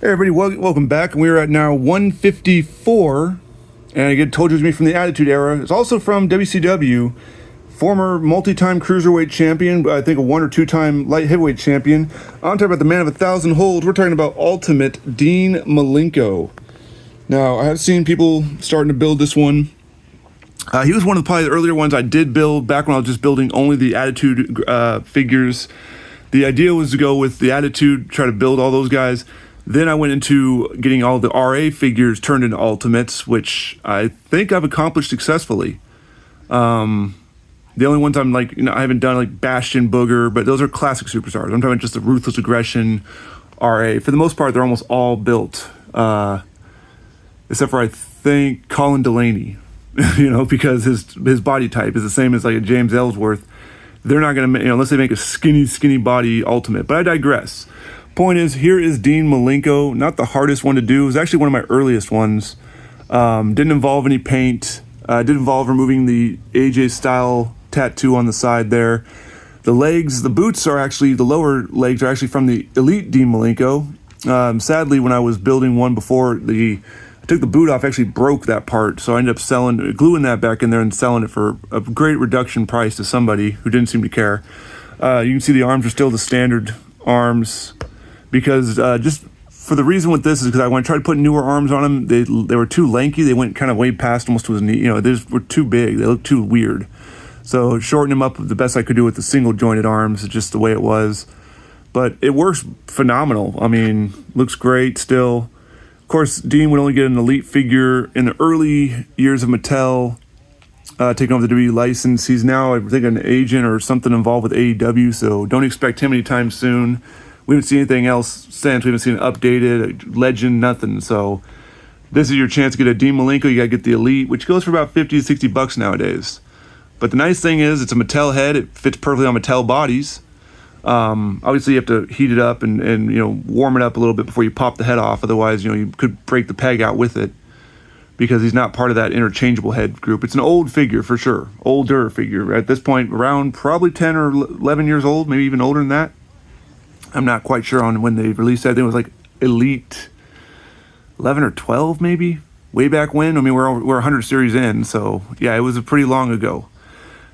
Hey everybody, welcome back. We are at now 154, and again, told you it was me from the Attitude Era. It's also from WCW, former multi-time cruiserweight champion, but I think a one or two-time light heavyweight champion. I'm talking about the man of 1,000 holds. We're talking about Ultimate Dean Malenko. Now, I have seen people starting to build this one. He was one of probably the earlier ones I did build back when I was just building only the Attitude figures. The idea was to go with the Attitude, try to build all those guys. Then I went into getting all the RA figures turned into Ultimates, which I think I've accomplished successfully. The only ones I'm like, I haven't done like Bastion, Booger, but those are classic superstars. I'm talking just the Ruthless Aggression RA. For the most part, they're almost all built, except for I think Colin Delaney, because his body type is the same as like a James Ellsworth. They're not going to, unless they make a skinny body Ultimate. But I digress. Point is, here is Dean Malenko. Not the hardest one to do. It was actually one of my earliest ones. Didn't involve any paint. Did involve removing the AJ style tattoo on the side there. The legs, the boots are actually, the lower legs are actually from the Elite Dean Malenko. Sadly, when I was building one before, I took the boot off, actually broke that part. So I ended up gluing that back in there and selling it for a great reduction price to somebody who didn't seem to care. You can see the arms are still the standard arms. Because just for the reason with this is because when I tried to put newer arms on them, they were too lanky. They went kind of way past almost to his knee. They just were too big. They looked too weird. So shorten them up the best I could do with the single jointed arms, just the way it was. But it works phenomenal. I mean, looks great still. Of course, Dean would only get an Elite figure in the early years of Mattel, taking over the WWE license. He's now, I think, an agent or something involved with AEW, so don't expect him anytime soon. We haven't seen anything else since. We haven't seen an updated, a legend, nothing. So this is your chance to get a Dean Malenko. You got to get the Elite, which goes for about 50 to 60 bucks nowadays. But the nice thing is it's a Mattel head. It fits perfectly on Mattel bodies. Obviously, you have to heat it up and warm it up a little bit before you pop the head off. Otherwise, you could break the peg out with it because he's not part of that interchangeable head group. It's an old figure for sure. Older figure. At this point, around probably 10 or 11 years old, maybe even older than that. I'm not quite sure on when they released that. I think it was like Elite 11 or 12 maybe, way back when. I mean, we're 100 series in, so yeah, it was pretty long ago.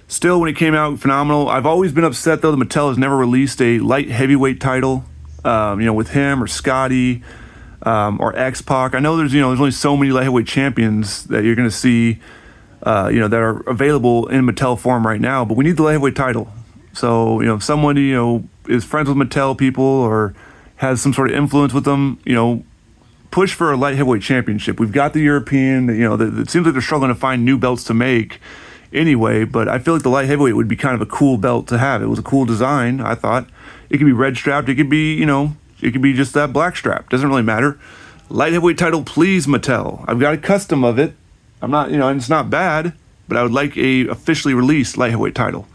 Still, when it came out, phenomenal. I've always been upset, though, that Mattel has never released a light heavyweight title, with him or Scotty or X-Pac. I know there's only so many light heavyweight champions that you're going to see, that are available in Mattel form right now, but we need the light heavyweight title. So, if someone, is friends with Mattel people or has some sort of influence with them, push for a light heavyweight championship. We've got the European, it seems like they're struggling to find new belts to make anyway, but I feel like the light heavyweight would be kind of a cool belt to have. It was a cool design, I thought. It could be red strapped. It could be, it could be just that black strap. Doesn't really matter. Light heavyweight title, please, Mattel. I've got a custom of it. I'm not, and it's not bad, but I would like a officially released light heavyweight title.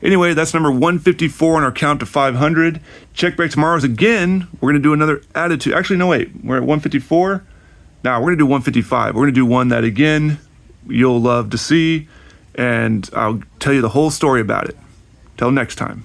Anyway, that's number 154 on our count to 500. Check back tomorrow's again. We're going to do another Attitude. Actually, no, wait. We're at 154. Now, we're going to do 155. We're going to do one that, again, you'll love to see. And I'll tell you the whole story about it. Till next time.